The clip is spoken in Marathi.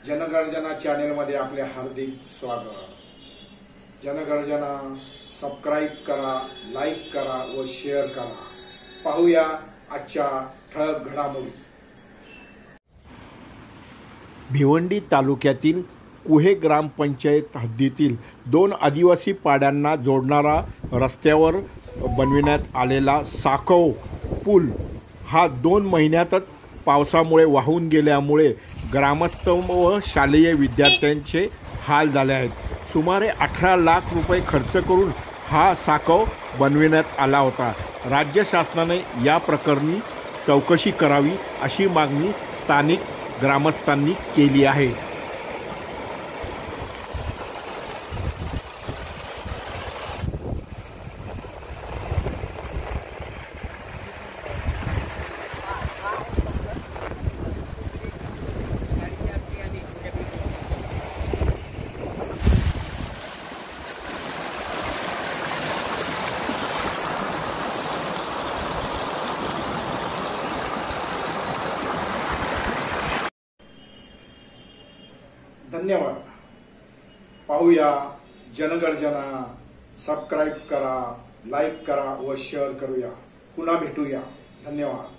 जनगर्जना चॅनेलमध्ये आपले हार्दिक स्वागत। जनगर्जना सबस्क्राइब करा, लाईक करा व शेअर करा। पाहूया आजच्या ठळक घडामोडी। भिवंडी तालुक्यातील कुहे ग्रामपंचायत हद्दीतील 2 आदिवासी पाड्यांना जोडणारा रस्त्यावर बनविण्यात आलेला साकव पूल हा 2 महिन्यातच पावसामुळे वाहून गेल्यामुळे ग्रामस्थ व शालेय विद्यार्थ्यांचे हाल झाले आहेत। सुमारे 18 लाख रुपये खर्च करून हा साकव बनविण्यात आला होता। राज्य शासनाने या प्रकरणी चौकशी करावी अशी मागणी स्थानिक ग्रामस्थांनी केली आहे। धन्यवाद। पाहूया जनगर्जना सबस्क्राइब करा, लाईक करा व शेअर करूया। पुन्हा भेटूया। धन्यवाद।